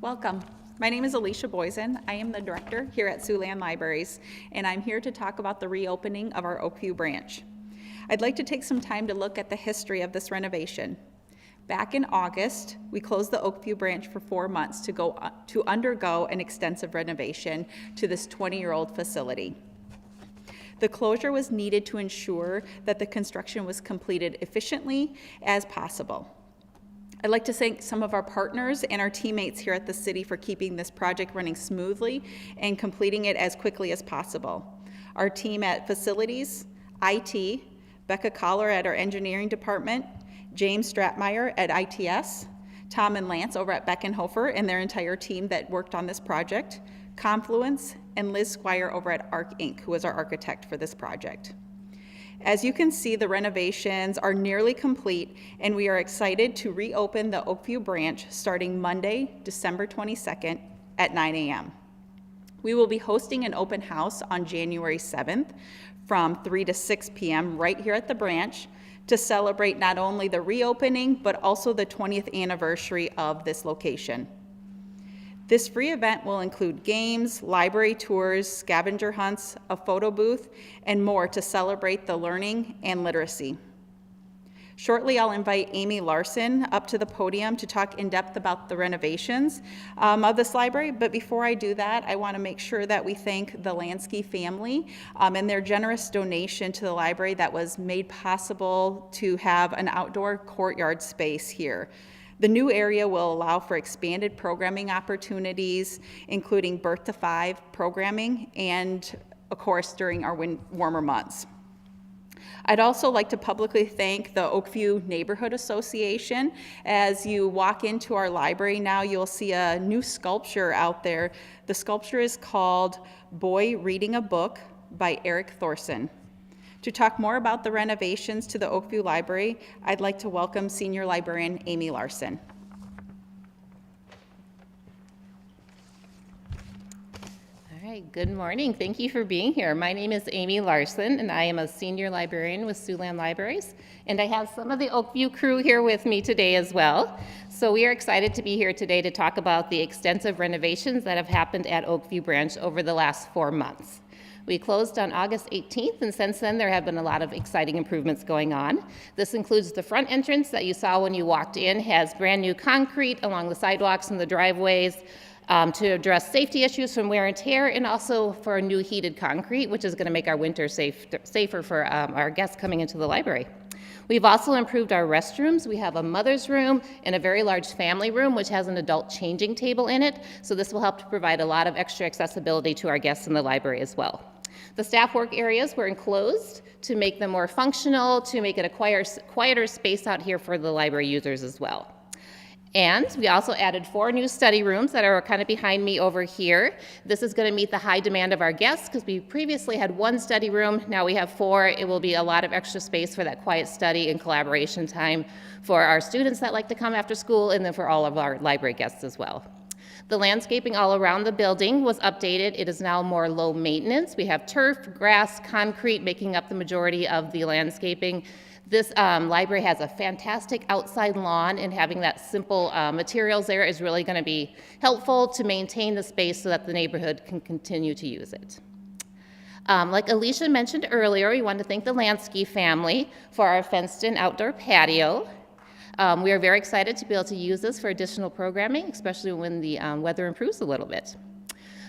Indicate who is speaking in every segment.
Speaker 1: Welcome. My name is Alicia Boysen. I am the director here at Siouxland Libraries, and I'm here to talk about the reopening of our Oakview branch. I'd like to take some time to look at the history of this renovation. Back in August, we closed the Oakview branch for 4 months to undergo an extensive renovation to this 20-year-old facility. The closure was needed to ensure that the construction was completed efficiently as possible. I'd like to thank some of our partners and our teammates here at the city for keeping this project running smoothly and completing it as quickly as possible. Our team at Facilities, IT, Becca Collar at our engineering department, James Stratmeyer at ITS, Tom and Lance over at Beckenhofer and their entire team that worked on this project, Confluence, and Liz Squire over at Arc Inc., who was our architect for this project. As you can see, the renovations are nearly complete, and we are excited to reopen the Oakview branch starting Monday, December 22nd at 9 a.m. We will be hosting an open house on January 7th from 3 to 6 p.m. right here at the branch to celebrate not only the reopening, but also the 20th anniversary of this location. This free event will include games, library tours, scavenger hunts, a photo booth, and more to celebrate the learning and literacy. Shortly, I'll invite Amy Larson up to the podium to talk in depth about the renovations of this library. But before I do that, I want to make sure that we thank the Lansky family and their generous donation to the library that was made possible to have an outdoor courtyard space here. The new area will allow for expanded programming opportunities, including birth to 5 programming and, of course, during our warmer months. I'd also like to publicly thank the Oakview Neighborhood Association. As you walk into our library now, you'll see a new sculpture out there. The sculpture is called Boy Reading a Book by Eric Thorson. To talk more about the renovations to the Oakview Library, I'd like to welcome Senior Librarian Amy Larson.
Speaker 2: All right, good morning. Thank you for being here. My name is Amy Larson, and I am a Senior Librarian with Siouxland Libraries, and I have some of the Oakview crew here with me today as well. So we are excited to be here today to talk about the extensive renovations that have happened at Oakview Branch over the last 4 months. We closed on August 18th, and since then there have been a lot of exciting improvements going on. This includes the front entrance that you saw when you walked in, has brand new concrete along the sidewalks and the driveways to address safety issues from wear and tear, and also for a new heated concrete, which is going to make our winter safer for our guests coming into the library. We've also improved our restrooms. We have a mother's room and a very large family room, which has an adult changing table in it. So this will help to provide a lot of extra accessibility to our guests in the library as well. The staff work areas were enclosed to make them more functional, to make it a quieter space out here for the library users as well. And we also added 4 new study rooms that are kind of behind me over here. This is going to meet the high demand of our guests because we previously had 1 study room. Now we have 4. It will be a lot of extra space for that quiet study and collaboration time for our students that like to come after school, and then for all of our library guests as well. The landscaping all around the building was updated. It is now more low maintenance. We have turf, grass, concrete making up the majority of the landscaping. This library has a fantastic outside lawn, and having that simple materials there is really going to be helpful to maintain the space so that the neighborhood can continue to use it. Like Alicia mentioned earlier, we want to thank the Lansky family for our fenced-in outdoor patio. We are very excited to be able to use this for additional programming, especially when the weather improves a little bit.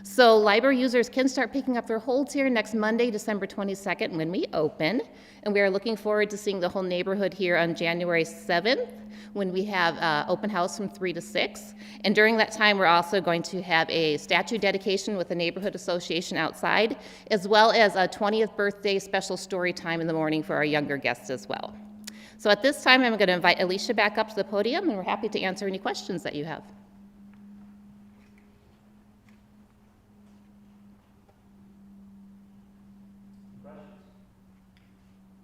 Speaker 2: So library users can start picking up their holds here next Monday, December 22nd, when we open. And we are looking forward to seeing the whole neighborhood here on January 7th, when we have open house from 3 to 6. And during that time, we're also going to have a statue dedication with the neighborhood association outside, as well as a 20th birthday special story time in the morning for our younger guests as well. So at this time, I'm going to invite Alicia back up to the podium, and we're happy to answer any questions that you have.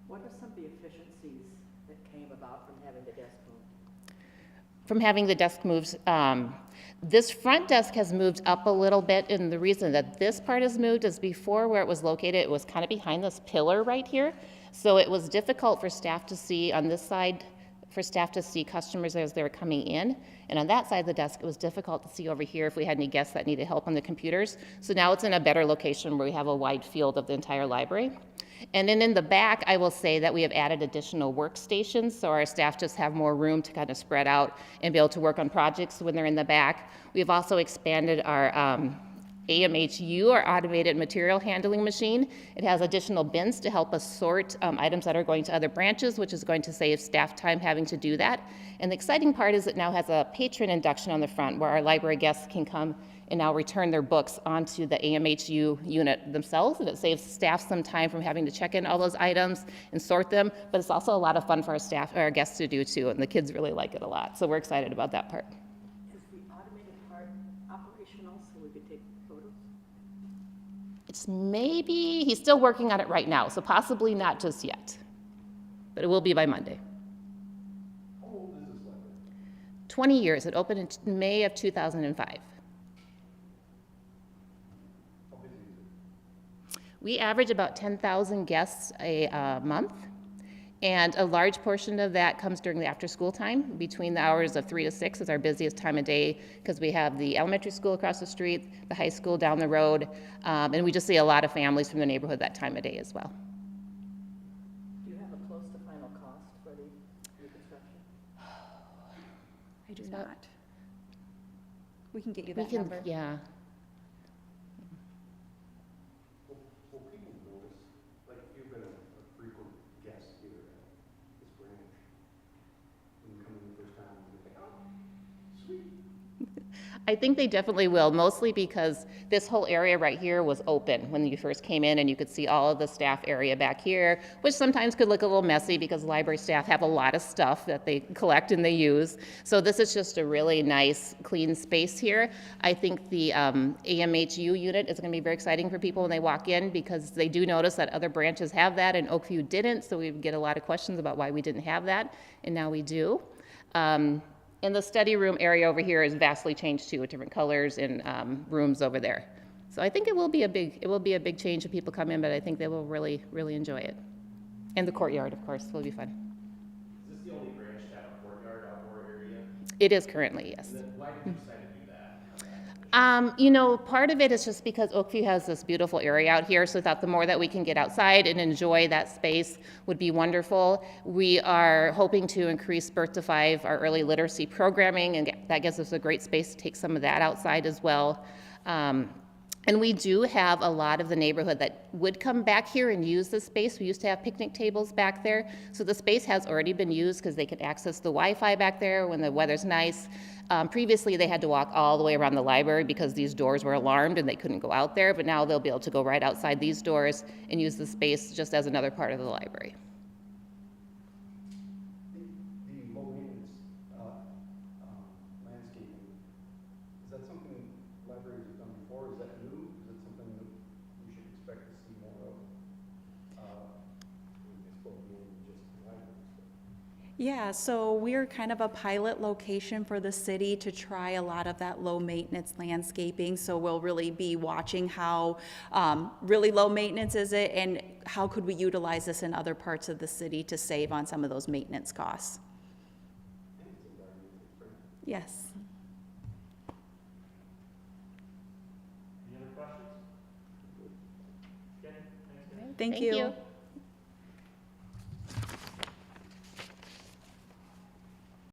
Speaker 3: What are some of the efficiencies that came about from having the desk moved?
Speaker 2: From having the desk moved, this front desk has moved up a little bit, and the reason that this part is moved is before where it was located, it was kind of behind this pillar right here. So it was difficult for staff to see on this side for staff to see customers as they're coming in. And on that side of the desk, it was difficult to see over here if we had any guests that needed help on the computers. So now it's in a better location where we have a wide field of the entire library. And then in the back, I will say that we have added additional workstations, so our staff just have more room to kind of spread out and be able to work on projects when they're in the back. We've also expanded our AMHU, our automated material handling machine. It has additional bins to help us sort items that are going to other branches, which is going to save staff time having to do that. And the exciting part is it now has a patron induction on the front where our library guests can come and now return their books onto the AMHU unit themselves, and it saves staff some time from having to check in all those items and sort them, but it's also a lot of fun for our staff, or our guests to do too, and the kids really like it a lot, so we're excited about that part.
Speaker 3: Is the automated part operational so we could take photos?
Speaker 2: It's maybe, he's still working on it right now, so possibly not just yet, but it will be by Monday.
Speaker 4: How old is this library?
Speaker 2: 20 years, it opened in May of 2005.
Speaker 4: How busy is it?
Speaker 2: We average about 10,000 guests a month, and a large portion of that comes during the after-school time. Between the hours of 3 to 6 is our busiest time of day because we have the elementary school across the street, the high school down the road, and we just see a lot of families from the neighborhood that time of day as well.
Speaker 3: Do you have a close to final cost for the reconstruction?
Speaker 1: I do not. We can get you
Speaker 2: We
Speaker 1: that
Speaker 2: can,
Speaker 1: number.
Speaker 2: yeah.
Speaker 4: Will people notice, like if you've been a frequent guest here at this branch, when you come in the first time, you think, oh, sweet.
Speaker 2: I think they definitely will, mostly because this whole area right here was open when you first came in, and you could see all of the staff area back here, which sometimes could look a little messy because library staff have a lot of stuff that they collect and they use. So this is just a really nice, clean space here. I think the AMHU unit is going to be very exciting for people when they walk in because they do notice that other branches have that and Oakview didn't, so we get a lot of questions about why we didn't have that, and now we do. And the study room area over here is vastly changed too, with different colors and rooms over there. So I think it will be a big change if people come in, but I think they will really, really enjoy it. And the courtyard, of course, will be fun.
Speaker 4: Is this the only branch to have a courtyard outdoor area?
Speaker 2: It is currently, yes.
Speaker 4: And then why did you decide to do that?
Speaker 2: You know, part of it is just because Oakview has this beautiful area out here, so I thought the more that we can get outside and enjoy that space would be wonderful. We are hoping to increase Birth to 5, our early literacy programming, and that gives us a great space to take some of that outside as well. And we do have a lot of the neighborhood that would come back here and use the space. We used to have picnic tables back there. So the space has already been used because they can access the Wi-Fi back there when the weather's nice. Previously, they had to walk all the way around the library because these doors were alarmed and they couldn't go out there. But now they'll be able to go right outside these doors and use the space just as another part of the library.
Speaker 4: The low maintenance landscaping, is that something libraries have done before? Is that new? Is it something that we should expect to see more of? I suppose beyond just the libraries.
Speaker 1: Yeah, so we're kind of a pilot location for the city to try a lot of that low maintenance landscaping. So we'll really be watching how really low maintenance is it, and how could we utilize this in other parts of the city to save on some of those maintenance costs. Yes.
Speaker 5: Any other questions? Okay, thanks, guys.
Speaker 1: Thank
Speaker 2: Thank
Speaker 1: you.
Speaker 2: you.